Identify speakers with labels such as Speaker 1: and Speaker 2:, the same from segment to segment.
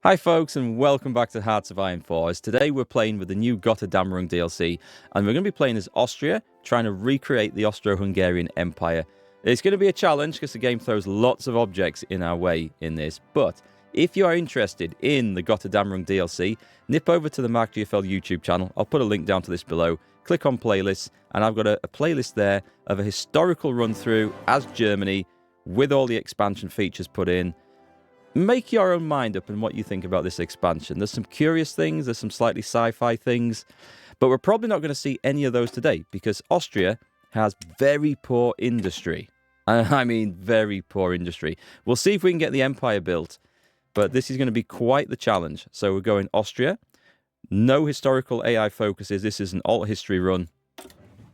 Speaker 1: Hi folks and welcome back to Hearts of Iron 4. As today we're playing with the new Gotterdammerung DLC and we're going to be playing as Austria, trying to recreate the Austro-Hungarian Empire. It's going to be a challenge because the game throws lots of objects in our way in this, but if you are interested in the Gotterdammerung DLC, nip over to the MarkGFL YouTube channel. I'll put a link down to this below. Click on playlists and I've got a playlist there of a historical run through as Germany with all the expansion features put in. Make your own mind up on what you think about this expansion. There's some curious things, there's some slightly sci-fi things, but we're probably not going to see any of those today because Austria has very poor industry. I mean, very poor industry. We'll see if we can get the empire built, but this is going to be quite the challenge. So we're going Austria. No historical AI focuses. This is an alt history run.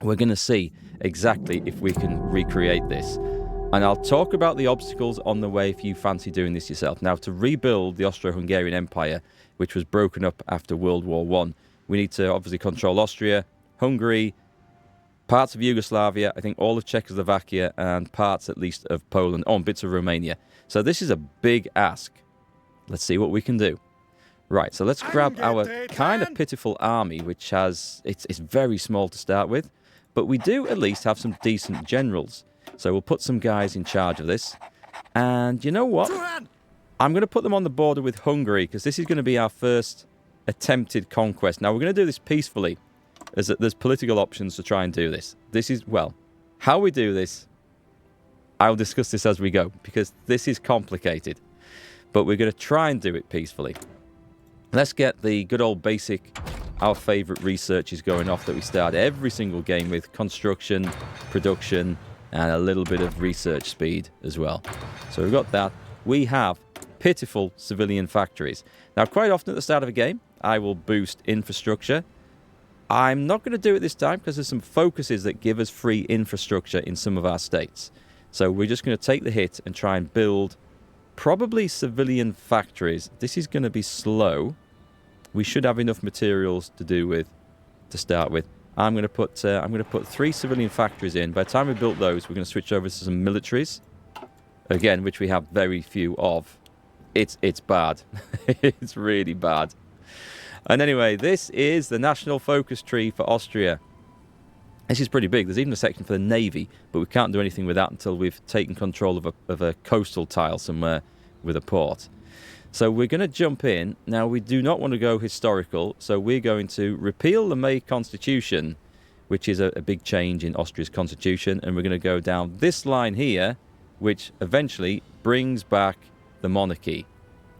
Speaker 1: We're going to see exactly if we can recreate this. And I'll talk about the obstacles on the way if you fancy doing this yourself. Now, to rebuild the Austro-Hungarian Empire, which was broken up after World War I, we need to obviously control Austria, Hungary, parts of Yugoslavia, I think all of Czechoslovakia, and parts at least of Poland, and bits of Romania. So this is a big ask. Let's see what we can do. Right, so let's grab our kind of pitiful army, which has... It's very small to start with, but we do at least have some decent generals. So we'll put some guys in charge of this. And you know what? I'm going to put them on the border with Hungary because this is going to be our first attempted conquest. Now, we're going to do this peacefully. There's political options to try and do this. This is, well, how we do this, I'll discuss this as we go because this is complicated. But we're going to try and do it peacefully. Let's get the good old basic, our favourite researches going off that we start every single game with. Construction, production, and a little bit of research speed as well. So we've got that. We have pitiful civilian factories. Now, quite often at the start of a game, I will boost infrastructure. I'm not going to do it this time because there's some focuses that give us free infrastructure in some of our states. So we're just going to take the hit and try and build probably civilian factories. This is going to be slow. We should have enough materials to start with. I'm going to put 3 civilian factories in. By the time we built those, we're going to switch over to some militaries. Again, which we have very few of. It's bad. It's really bad. And anyway, this is the national focus tree for Austria. This is pretty big. There's even a section for the navy, but we can't do anything with that until we've taken control of a coastal tile somewhere with a port. So we're going to jump in. Now, we do not want to go historical, so we're going to repeal the May Constitution, which is a big change in Austria's constitution, and we're going to go down this line here, which eventually brings back the monarchy.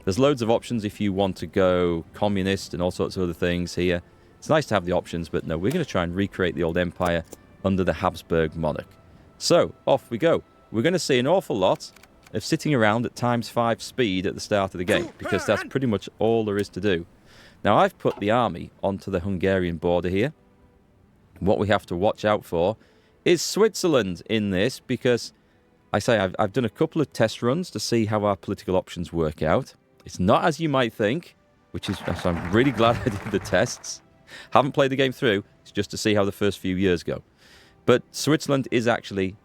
Speaker 1: There's loads of options if you want to go communist and all sorts of other things here. It's nice to have the options, but no, we're going to try and recreate the old empire under the Habsburg monarch. So, off we go. We're going to see an awful lot of sitting around at ×5 speed at the start of the game, because that's pretty much all there is to do. Now, I've put the army onto the Hungarian border here. What we have to watch out for is Switzerland in this, because I say I've done a couple of test runs to see how our political options work out. It's not as you might think, which is, so I'm really glad I did the tests. Haven't played the game through, it's just to see how the first few years go. But Switzerland is actually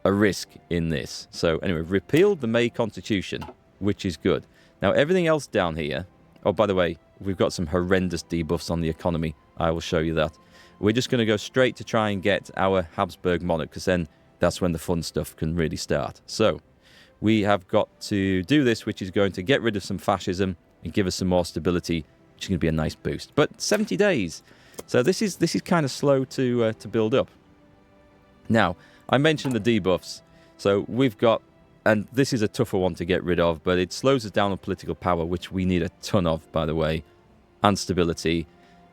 Speaker 1: a risk in this. So anyway, repealed the May Constitution, which is good. Now, everything else down here... Oh, by the way, we've got some horrendous debuffs on the economy. I will show you that. We're just going to go straight to try and get our Habsburg monarch, because then that's when the fun stuff can really start. So we have got to do this, which is going to get rid of some fascism and give us some more stability, which is going to be a nice boost. But 70 days. So this is kind of slow to build up. Now, I mentioned the debuffs. So we've got, and this is a tougher one to get rid of, but it slows us down on political power, which we need a ton of, by the way, and stability.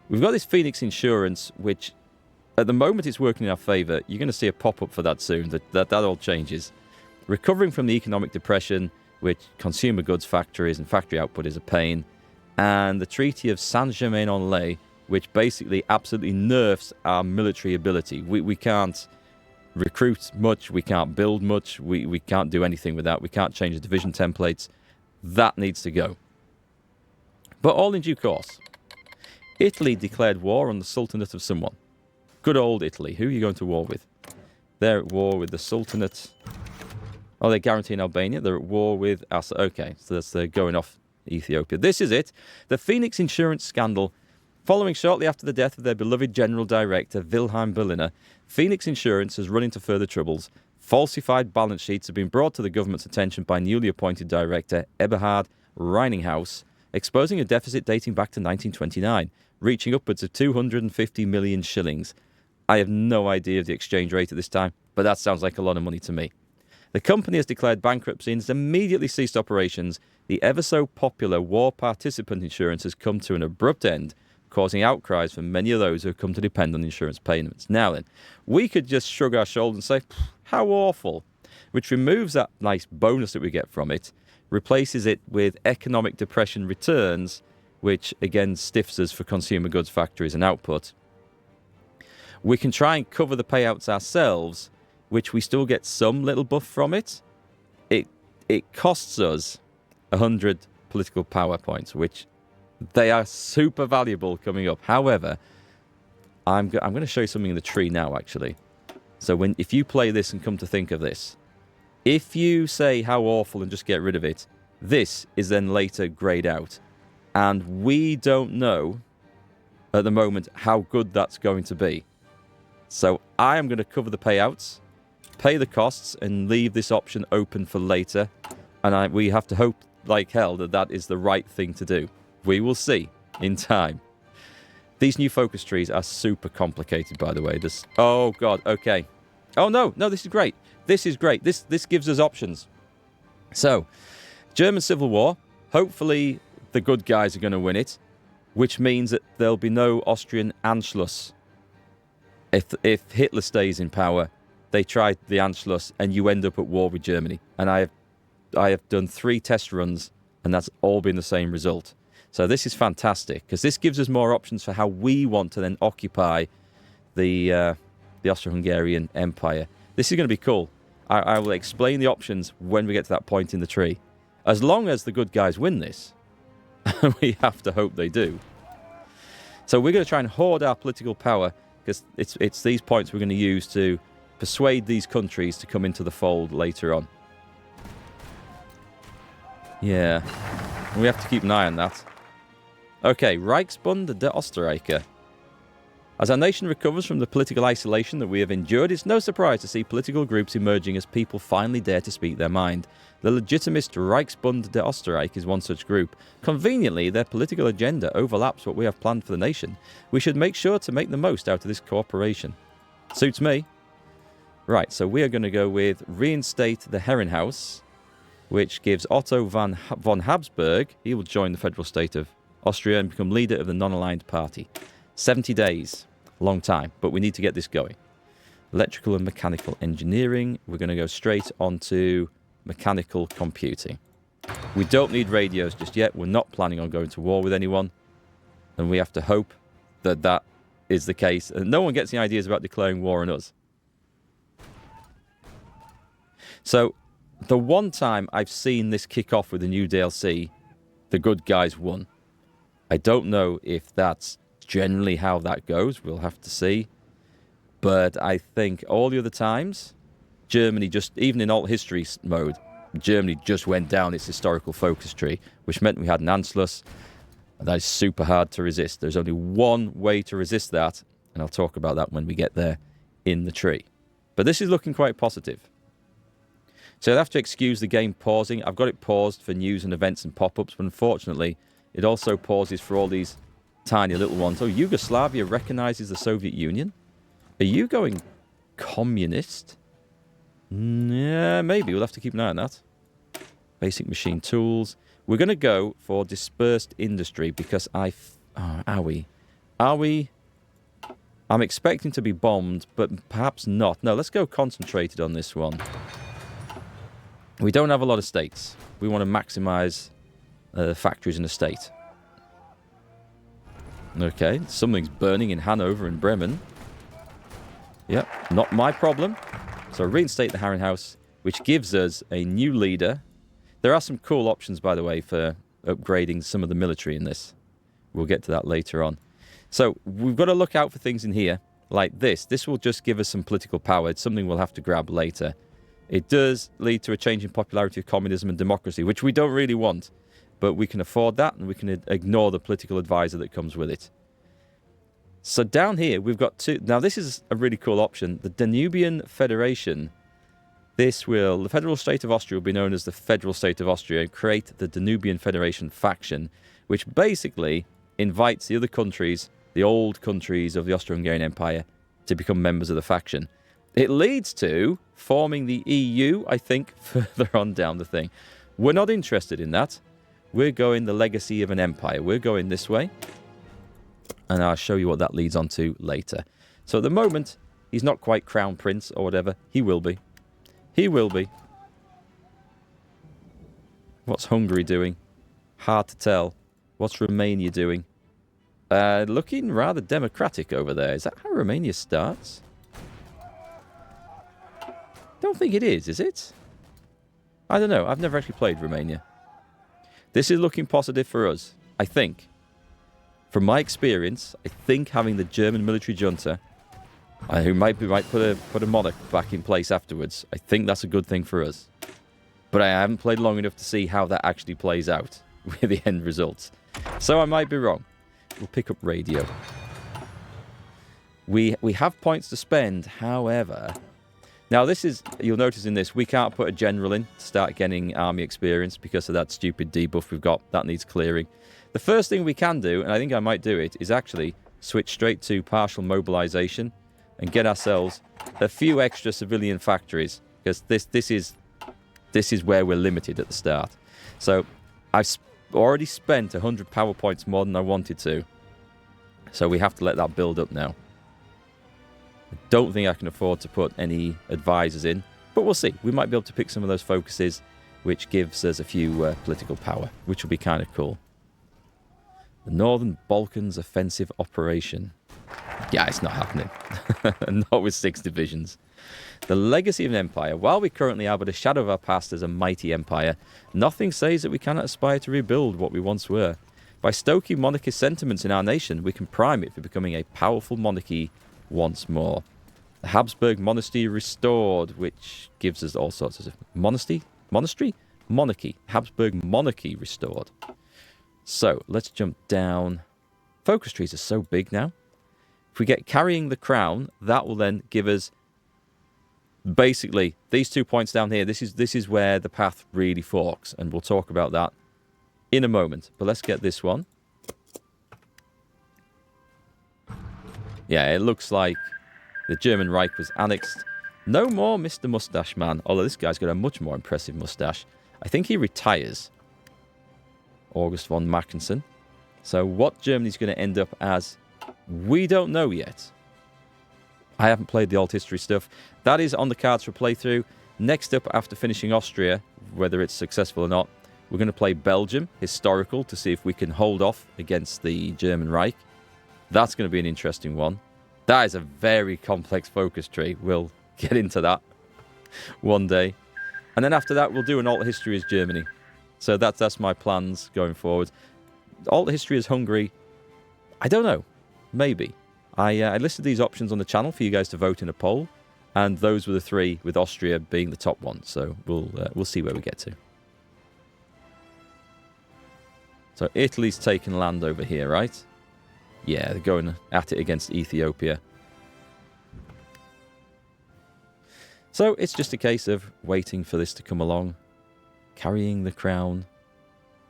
Speaker 1: We've got this Phoenix Insurance, which at the moment it's working in our favour. You're going to see a pop-up for that soon. That all changes. Recovering from the economic depression, which consumer goods factories and factory output is a pain. And the Treaty of Saint-Germain-en-Laye, which basically absolutely nerfs our military ability. We can't recruit much, we can't build much, we can't do anything with that, we can't change the division templates. That needs to go. But all in due course. Italy declared war on the Sultanate of someone. Good old Italy. Who are you going to war with? They're at war with the Sultanate. Oh, they're guaranteeing Albania. They're at war with us. Okay, so that's going off Ethiopia. This is it. The Phoenix insurance scandal. Following shortly after the death of their beloved general director, Wilhelm Berliner, Phoenix Insurance has run into further troubles. Falsified balance sheets have been brought to the government's attention by newly appointed director Eberhard Reininghaus, exposing a deficit dating back to 1929, reaching upwards of 250 million shillings. I have no idea of the exchange rate at this time, but that sounds like a lot of money to me. The company has declared bankruptcy and has immediately ceased operations. The ever-so-popular war participant insurance has come to an abrupt end, causing outcries from many of those who have come to depend on insurance payments. Now then, we could just shrug our shoulders and say, how awful, which removes that nice bonus that we get from it, replaces it with economic depression returns, which again stiffs us for consumer goods factories and output. We can try and cover the payouts ourselves, which we still get some little buff from it. It costs us 100 political power points, which they are super valuable coming up. However, I'm going to show you something in the tree now, actually. So if you play this and come to think of this, if you say how awful and just get rid of it, this is then later grayed out. And we don't know at the moment how good that's going to be. So I am going to cover the payouts, pay the costs, and leave this option open for later. And we have to hope like hell that that is the right thing to do. We will see in time. These new focus trees are super complicated, by the way. Oh, God, okay. Oh, no, this is great. This is great. This gives us options. So, German Civil War. Hopefully, the good guys are going to win it, which means that there'll be no Austrian Anschluss. If Hitler stays in power, they try the Anschluss, and you end up at war with Germany. And I have done 3 test runs, and that's all been the same result. So this is fantastic, because this gives us more options for how we want to then occupy the Austro-Hungarian Empire. This is going to be cool. I will explain the options when we get to that point in the tree. As long as the good guys win this, we have to hope they do. So we're going to try and hoard our political power, because it's these points we're going to use to persuade these countries to come into the fold later on. Yeah, we have to keep an eye on that. Okay, Reichsbund der Österreicher. As our nation recovers from the political isolation that we have endured, it's no surprise to see political groups emerging as people finally dare to speak their mind. The legitimist Reichsbund der Österreich is one such group. Conveniently, their political agenda overlaps what we have planned for the nation. We should make sure to make the most out of this cooperation. Suits me. Right, so we are going to go with reinstate the Herrenhaus, which gives Otto von Habsburg, he will join the federal state of Austria and become leader of the non-aligned party. 70 days. Long time, but we need to get this going. Electrical and mechanical engineering. We're going to go straight onto mechanical computing. We don't need radios just yet. We're not planning on going to war with anyone. And we have to hope that that is the case. And no one gets any ideas about declaring war on us. So, the one time I've seen this kick off with a new DLC, the good guys won. I don't know if that's generally how that goes. We'll have to see. But I think all the other times, Germany just, even in alt history mode, Germany just went down its historical focus tree, which meant we had an Anschluss. And that is super hard to resist. There's only one way to resist that, and I'll talk about that when we get there in the tree. But this is looking quite positive. So I'll have to excuse the game pausing. I've got it paused for news and events and pop-ups, but unfortunately, it also pauses for all these tiny little ones. Oh, Yugoslavia recognizes the Soviet Union? Are you going communist? Yeah, maybe. We'll have to keep an eye on that. Basic machine tools. We're going to go for dispersed industry because are we? I'm expecting to be bombed, but perhaps not. No, let's go concentrated on this one. We don't have a lot of states. We want to maximize factories in a state. Okay, something's burning in Hanover and Bremen. Yep, not my problem. So reinstate the Herrenhaus, which gives us a new leader. There are some cool options, by the way, for upgrading some of the military in this. We'll get to that later on. So we've got to look out for things in here like this. This will just give us some political power. It's something we'll have to grab later. It does lead to a change in popularity of communism and democracy, which we don't really want. but we can afford that, and we can ignore the political advisor that comes with it. So down here, we've got two. Now, this is a really cool option. The Danubian Federation. The federal state of Austria will be known as the Federal State of Austria and create the Danubian Federation faction, which basically invites the other countries, the old countries of the Austro-Hungarian Empire, to become members of the faction. It leads to forming the EU, I think, further on down the thing. We're not interested in that. We're going the legacy of an empire. We're going this way. And I'll show you what that leads on to later. So at the moment, he's not quite crown prince or whatever. He will be. He will be. What's Hungary doing? Hard to tell. What's Romania doing? Looking rather democratic over there. Is that how Romania starts? Don't think it is it? I don't know. I've never actually played Romania. This is looking positive for us, I think. From my experience, I think having the German military junta, who might put a monarch back in place afterwards, I think that's a good thing for us. But I haven't played long enough to see how that actually plays out with the end results. So I might be wrong. We'll pick up radio. We have points to spend, however. Now this is, you'll notice in this, we can't put a general in to start getting army experience because of that stupid debuff we've got. That needs clearing. The first thing we can do, and I think I might do it, is actually switch straight to partial mobilization and get ourselves a few extra civilian factories, because this is where we're limited at the start. So I've already spent 100 power points more than I wanted to, so we have to let that build up now. I don't think I can afford to put any advisors in, but we'll see. We might be able to pick some of those focuses, which gives us a few political power, which will be kind of cool. The Northern Balkans Offensive Operation. Yeah, it's not happening. Not with 6 divisions. The legacy of an empire. While we currently are but a shadow of our past as a mighty empire, nothing says that we cannot aspire to rebuild what we once were. By stoking monarchist sentiments in our nation, we can prime it for becoming a powerful monarchy once more. The Habsburg Monastery restored, which gives us all sorts of... Monastery? Monarchy. Habsburg Monarchy restored. So, let's jump down. Focus trees are so big now. If we get carrying the crown, that will then give us basically these 2 points down here. This is where the path really forks, and we'll talk about that in a moment. But let's get this one. Yeah, it looks like the German Reich was annexed. No more Mr. Mustache Man, although this guy's got a much more impressive mustache. I think he retires. August von Mackensen. So what Germany's going to end up as, we don't know yet. I haven't played the alt history stuff. That is on the cards for playthrough. Next up, after finishing Austria, whether it's successful or not, we're going to play Belgium, historical, to see if we can hold off against the German Reich. That's going to be an interesting one. That is a very complex focus tree. We'll get into that one day. And then after that, we'll do an alt history as Germany. So that's my plans going forward. Alt history as Hungary, I don't know. Maybe. I listed these options on the channel for you guys to vote in a poll, and those were the 3, with Austria being the top one. So we'll see where we get to. So Italy's taken land over here, right? Yeah, they're going at it against Ethiopia. So it's just a case of waiting for this to come along. Carrying the crown.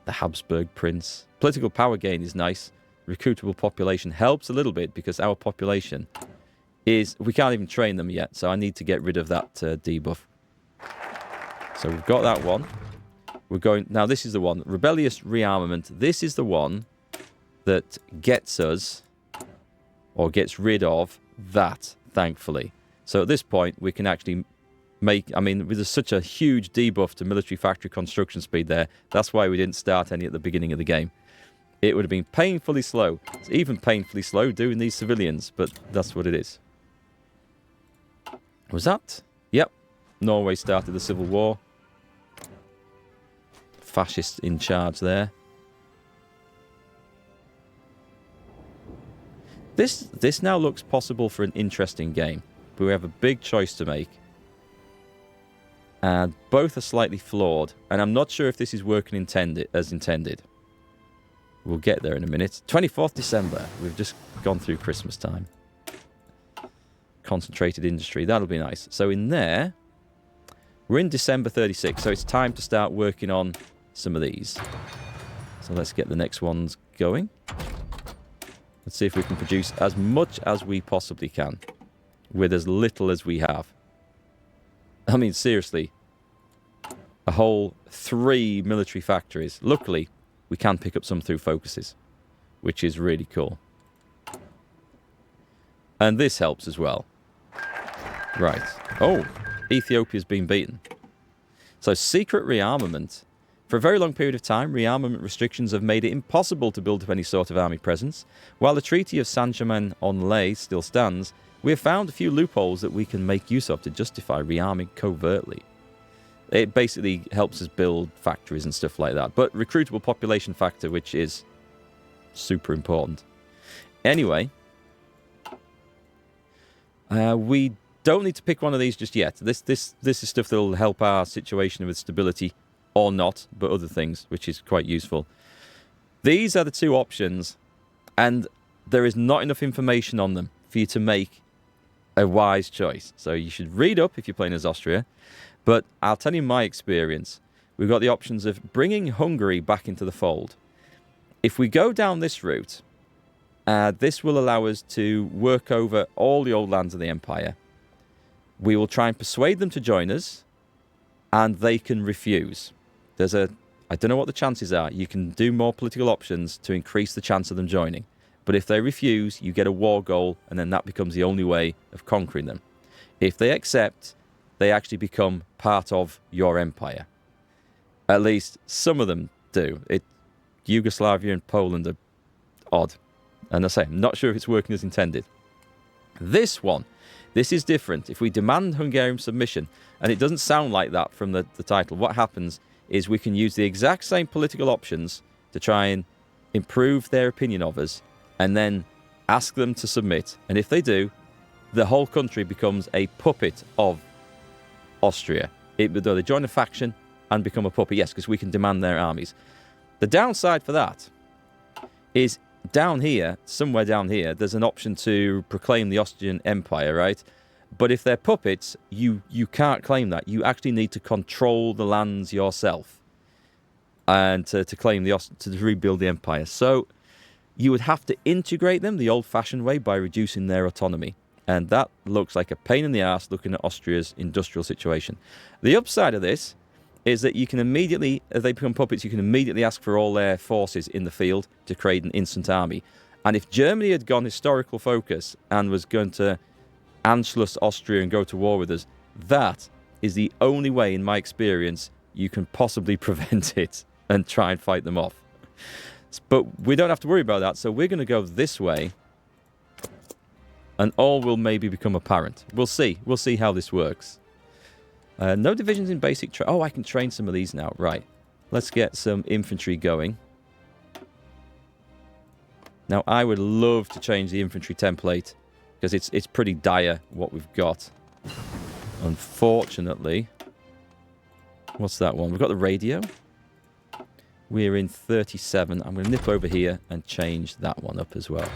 Speaker 1: The Habsburg prince. Political power gain is nice. Recruitable population helps a little bit because our population is... We can't even train them yet, so I need to get rid of that debuff. So we've got that one. We're going... Now this is the one. Rebellious rearmament. This is the one that gets us, or gets rid of, that, thankfully. So at this point, we can actually make... I mean, there's such a huge debuff to military factory construction speed there. That's why we didn't start any at the beginning of the game. It would have been painfully slow. It's even painfully slow doing these civilians, but that's what it is. Was that? Yep. Norway started the Civil War. Fascists in charge there. This now looks possible for an interesting game, but we have a big choice to make. And both are slightly flawed. And I'm not sure if this is working as intended. We'll get there in a minute. 24th December. We've just gone through Christmas time. Concentrated industry. That'll be nice. So in there, we're in December 36. So it's time to start working on some of these. So let's get the next ones going. Let's see if we can produce as much as we possibly can with as little as we have. I mean, seriously, a whole 3 military factories. Luckily, we can pick up some through focuses, which is really cool. And this helps as well. Right. Oh, Ethiopia's been beaten. So, secret rearmament. For a very long period of time, rearmament restrictions have made it impossible to build up any sort of army presence. While the Treaty of Saint-Germain-en-Laye still stands, we have found a few loopholes that we can make use of to justify rearming covertly. It basically helps us build factories and stuff like that. But recruitable population factor, which is super important. Anyway, we don't need to pick one of these just yet. This is stuff that will help our situation with stability. Or not, but other things, which is quite useful. These are the 2 options, and there is not enough information on them for you to make a wise choice. So you should read up if you're playing as Austria, but I'll tell you my experience. We've got the options of bringing Hungary back into the fold. If we go down this route, this will allow us to work over all the old lands of the Empire. We will try and persuade them to join us, and they can refuse. I don't know what the chances are. You can do more political options to increase the chance of them joining. But if they refuse, you get a war goal, and then that becomes the only way of conquering them. If they accept, they actually become part of your empire. At least some of them do. Yugoslavia and Poland are odd. And I say, I'm not sure if it's working as intended. This is different. If we demand Hungarian submission, and it doesn't sound like that from the title, what happens is we can use the exact same political options to try and improve their opinion of us, and then ask them to submit. And if they do, the whole country becomes a puppet of Austria. They join a faction and become a puppet, yes, because we can demand their armies. The downside for that is down here, somewhere down here, there's an option to proclaim the Austrian Empire, right? But if they're puppets, you can't claim that. You actually need to control the lands yourself and to claim to rebuild the empire. So you would have to integrate them the old-fashioned way by reducing their autonomy. And that looks like a pain in the ass looking at Austria's industrial situation. The upside of this is that you can immediately, if they become puppets, you can immediately ask for all their forces in the field to create an instant army. And if Germany had gone historical focus and was going to Anschluss Austria and go to war with us, that is the only way, in my experience, you can possibly prevent it and try and fight them off. But we don't have to worry about that, so we're going to go this way, and all will maybe become apparent. We'll see. We'll see how this works. No divisions in basic oh, I can train some of these now. Right. Let's get some infantry going. Now, I would love to change the infantry template, because it's pretty dire what we've got. Unfortunately. What's that one? We've got the radio. We're in 37. I'm going to nip over here and change that one up as well.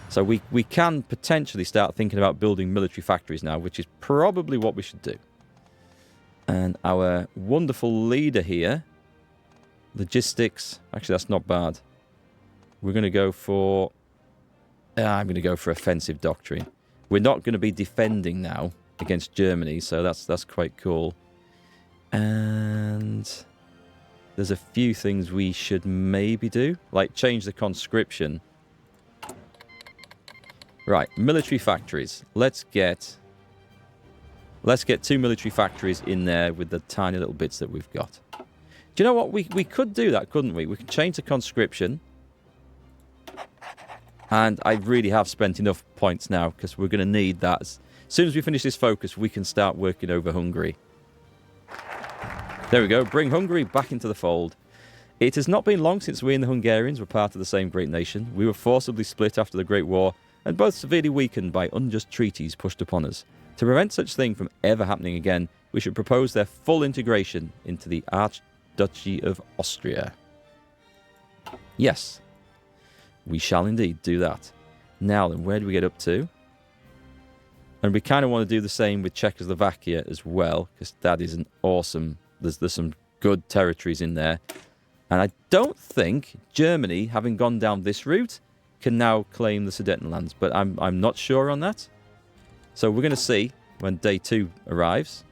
Speaker 1: So we can potentially start thinking about building military factories now, which is probably what we should do. And our wonderful leader here, logistics. Actually, that's not bad. We're going to go for... I'm going to go for offensive doctrine. We're not going to be defending now against Germany, so that's quite cool. And there's a few things we should maybe do, like change the conscription. Right, military factories. Let's get 2 military factories in there with the tiny little bits that we've got. Do you know what? We could do that, couldn't we? We could change the conscription. And I really have spent enough points now, because we're going to need that. As soon as we finish this focus, we can start working over Hungary. There we go. Bring Hungary back into the fold. It has not been long since we and the Hungarians were part of the same great nation. We were forcibly split after the Great War, and both severely weakened by unjust treaties pushed upon us. To prevent such thing from ever happening again, we should propose their full integration into the Archduchy of Austria. Yes, we shall indeed do that. Now then, where do we get up to? And we kind of want to do the same with Czechoslovakia as well, because that is an awesome... There's some good territories in there. And I don't think Germany, having gone down this route, can now claim the Sudetenlands. But I'm not sure on that. So we're going to see when day 2 arrives.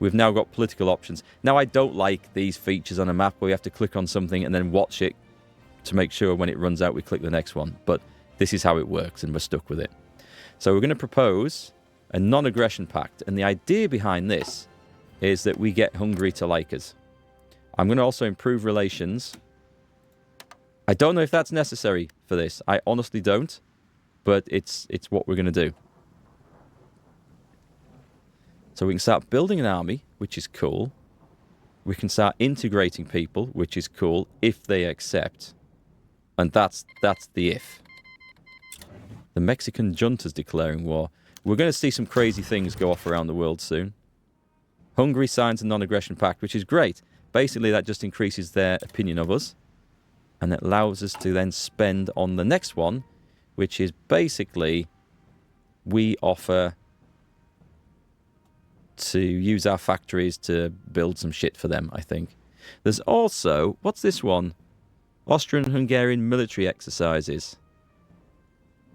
Speaker 1: We've now got political options. Now, I don't like these features on a map where we have to click on something and then watch it to make sure when it runs out we click the next one. But this is how it works, and we're stuck with it. So we're going to propose a non-aggression pact. And the idea behind this is that we get Hungary to like us. I'm going to also improve relations. I don't know if that's necessary for this. I honestly don't. But it's what we're going to do. So we can start building an army, which is cool. We can start integrating people, which is cool, if they accept. And that's the if. The Mexican junta's declaring war. We're going to see some crazy things go off around the world soon. Hungary signs a non-aggression pact, which is great. Basically, that just increases their opinion of us. And it allows us to then spend on the next one, which is basically we offer to use our factories to build some shit for them, I think. There's also... What's this one? Austrian-Hungarian military exercises.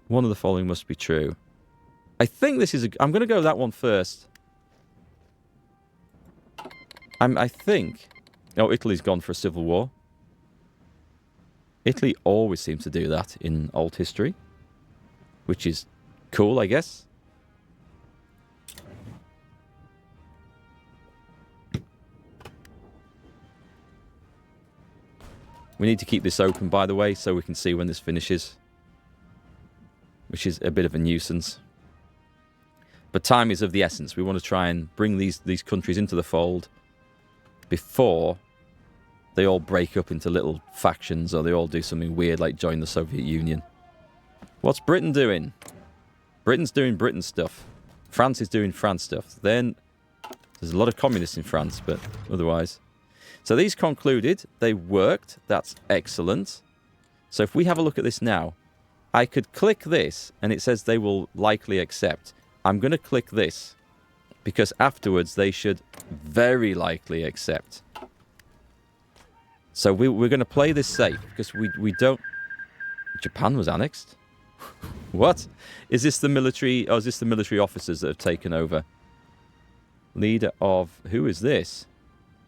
Speaker 1: One of the following must be true. I think this is... I'm going to go with that one first. I think... Oh, Italy's gone for a civil war. Italy always seems to do that in old history. Which is cool, I guess. We need to keep this open, by the way, so we can see when this finishes. Which is a bit of a nuisance. But time is of the essence. We want to try and bring these countries into the fold before they all break up into little factions or they all do something weird like join the Soviet Union. What's Britain doing? Britain's doing Britain stuff. France is doing France stuff. Then there's a lot of communists in France, but otherwise... So these concluded. They worked. That's excellent. So if we have a look at this now, I could click this and it says they will likely accept. I'm going to click this because afterwards they should very likely accept. So we're going to play this safe because we don't... Japan was annexed? What? Is this the military... Oh, is this the military officers that have taken over? Leader of... Who is this?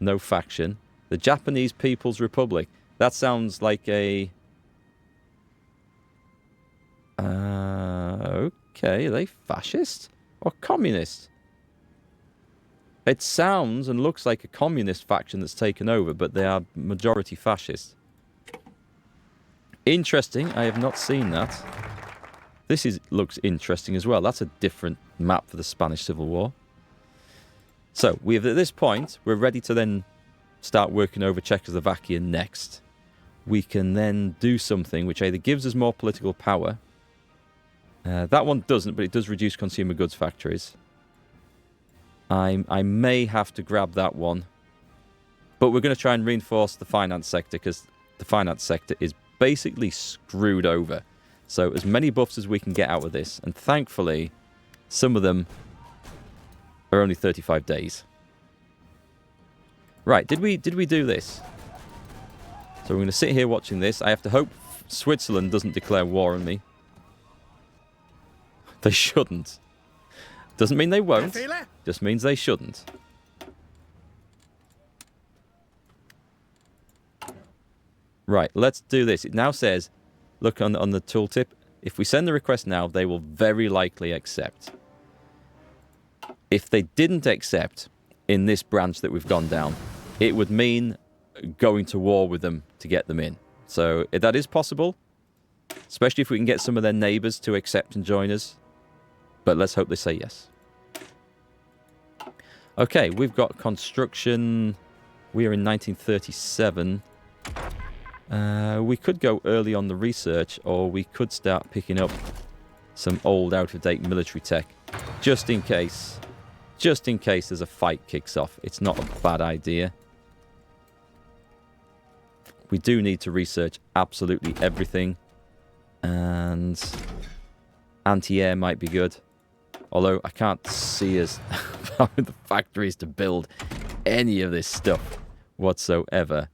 Speaker 1: No faction. The Japanese People's Republic. That sounds like a... Okay, are they fascist or communist? It sounds and looks like a communist faction that's taken over, but they are majority fascist. Interesting. I have not seen that. This looks interesting as well. That's a different map for the Spanish Civil War. So, at this point, we're ready to then start working over Czechoslovakia next. We can then do something which either gives us more political power. That one doesn't, but it does reduce consumer goods factories. I may have to grab that one. But we're going to try and reinforce the finance sector because the finance sector is basically screwed over. So as many buffs as we can get out of this. And thankfully, some of them are only 35 days. Right, did we do this? So we're going to sit here watching this. I have to hope Switzerland doesn't declare war on me. They shouldn't. Doesn't mean they won't. Just means they shouldn't. Right, let's do this. It now says, look on the tooltip, if we send the request now, they will very likely accept. If they didn't accept in this branch that we've gone down, it would mean going to war with them to get them in. So that is possible, especially if we can get some of their neighbours to accept and join us. But let's hope they say yes. Okay, we've got construction. We are in 1937. We could go early on the research, or we could start picking up some old, out-of-date military tech, just in case just in case there's a fight kicks off. It's not a bad idea. We do need to research absolutely everything. And anti-air might be good. Although I can't see us having the factories to build any of this stuff whatsoever.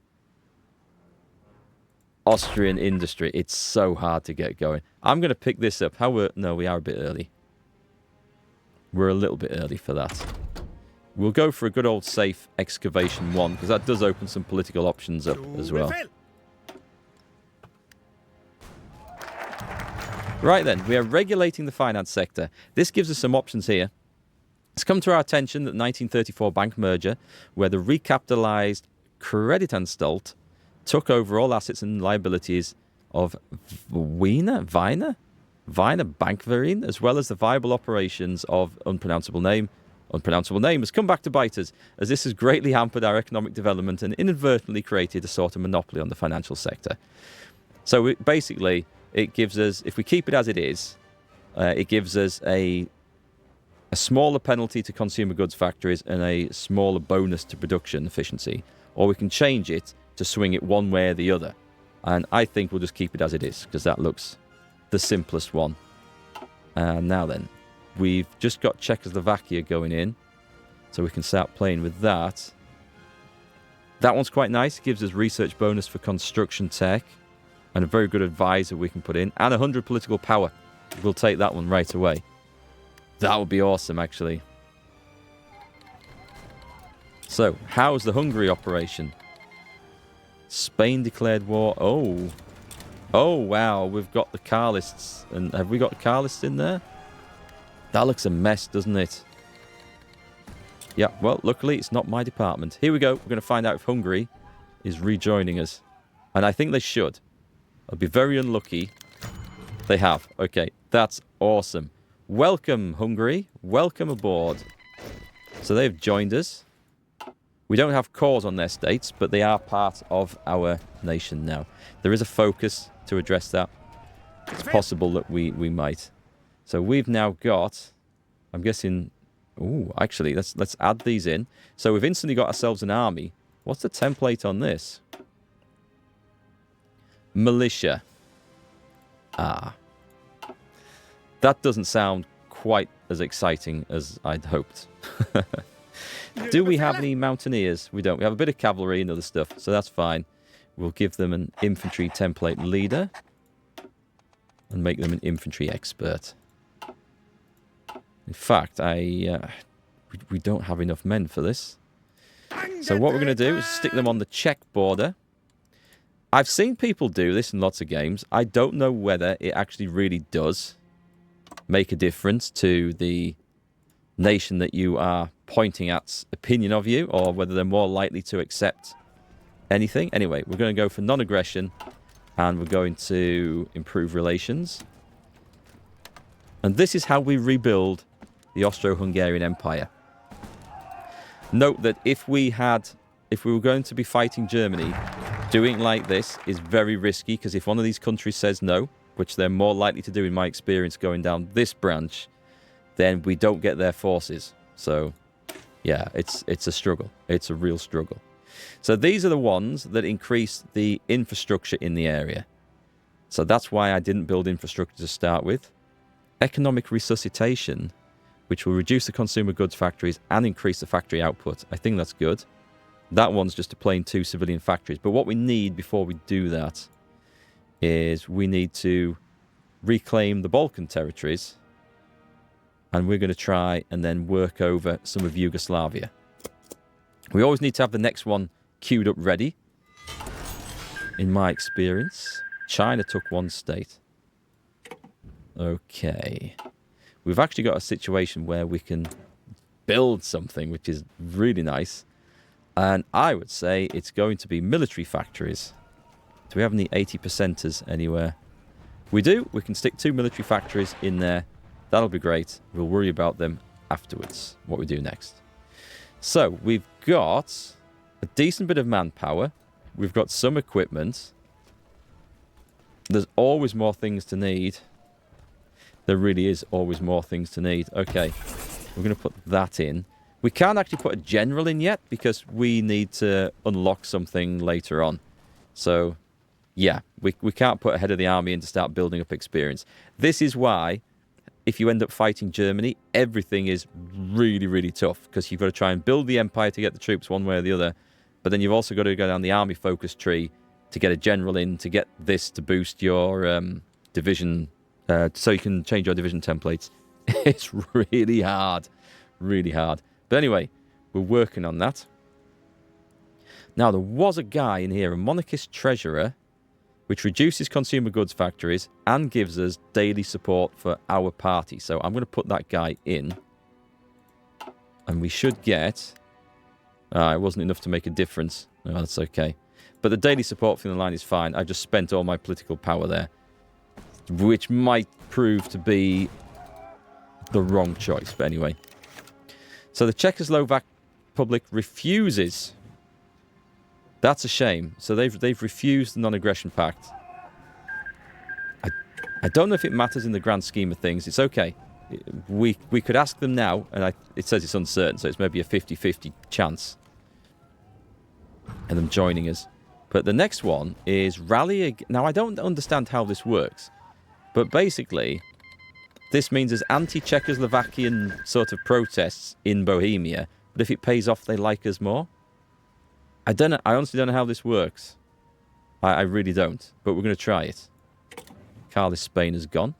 Speaker 1: Austrian industry. It's so hard to get going. I'm going to pick this up. No, we are a bit early. We're a little bit early for that. We'll go for a good old safe excavation 1, because that does open some political options up as well. Right then, we are regulating the finance sector. This gives us some options here. It's come to our attention that the 1934 bank merger, where the recapitalized Kreditanstalt took over all assets and liabilities of Wiener Bankverein, as well as the viable operations of unpronounceable name has come back to bite us, as this has greatly hampered our economic development and inadvertently created a sort of monopoly on the financial sector. So basically, it gives us, if we keep it as it is, it gives us a smaller penalty to consumer goods factories and a smaller bonus to production efficiency. Or we can change it to swing it one way or the other. And I think we'll just keep it as it is, because that looks the simplest one. And now then, we've just got Czechoslovakia going in, so we can start playing with that. That one's quite nice. It gives us research bonus for construction tech, and a very good advisor we can put in, and 100 political power. We'll take that one right away. That would be awesome, actually. So, how's the Hungary operation? Spain declared war. Oh, wow. We've got the Carlists. And have we got the Carlists in there? That looks a mess, doesn't it? Yeah, well, luckily it's not my department. Here we go. We're going to find out if Hungary is rejoining us. And I think they should. I'll be very unlucky. They have. Okay, that's awesome. Welcome, Hungary. Welcome aboard. So they've joined us. We don't have cores on their states, but they are part of our nation now. There is a focus to address that. It's possible that we might. So we've now got, I'm guessing, actually, let's add these in. So we've instantly got ourselves an army. What's the template on this? Militia. That doesn't sound quite as exciting as I'd hoped. Do we have any mountaineers? We don't. We have a bit of cavalry and other stuff, so that's fine. We'll give them an infantry template leader and make them an infantry expert. In fact, we don't have enough men for this. So what we're going to do is stick them on the Czech border. I've seen people do this in lots of games. I don't know whether it actually really does make a difference to the nation that you are pointing at's opinion of you, or whether they're more likely to accept anything. Anyway, we're going to go for non-aggression, and we're going to improve relations. And this is how we rebuild the Austro-Hungarian Empire. Note that if we were going to be fighting Germany, doing like this is very risky, because if one of these countries says no, which they're more likely to do in my experience going down this branch, then we don't get their forces. So, yeah, it's a struggle. It's a real struggle. So these are the ones that increase the infrastructure in the area. So that's why I didn't build infrastructure to start with. Economic resuscitation, which will reduce the consumer goods factories and increase the factory output. I think that's good. That one's just a plain 2 civilian factories. But what we need before we do that is we need to reclaim the Balkan territories. And we're going to try and then work over some of Yugoslavia. We always need to have the next one queued up ready. In my experience, China took one state. Okay. We've actually got a situation where we can build something, which is really nice. And I would say it's going to be military factories. Do we have any 80%ers anywhere? We do. We can stick 2 military factories in there. That'll be great. We'll worry about them afterwards, what we do next. So, we've got a decent bit of manpower. We've got some equipment. There's always more things to need. There really is always more things to need. Okay, we're going to put that in. We can't actually put a general in yet because we need to unlock something later on. So, yeah, we can't put a head of the army in to start building up experience. This is why, if you end up fighting Germany, everything is really, really tough because you've got to try and build the empire to get the troops one way or the other. But then you've also got to go down the army focus tree to get a general in, to get this to boost your division, so you can change your division templates. It's really hard. Really hard. But anyway, we're working on that. Now, there was a guy in here, a monarchist treasurer, which reduces consumer goods factories and gives us daily support for our party. So I'm going to put that guy in. And we should get... it wasn't enough to make a difference. No, that's okay. But the daily support from the line is fine. I just spent all my political power there, which might prove to be the wrong choice. But anyway. So the Czechoslovak Republic refuses. That's a shame. So they've refused the non-aggression pact. I don't know if it matters in the grand scheme of things. It's okay. We could ask them now, and it says it's uncertain, so it's maybe a 50-50 chance of them joining us. But the next one is rally. Now, I don't understand how this works, but basically, this means there's anti-Czechoslovakian sort of protests in Bohemia, but if it pays off, they like us more. I don't know. I honestly don't know how this works. I really don't, but we're going to try it. Carlist Spain is gone.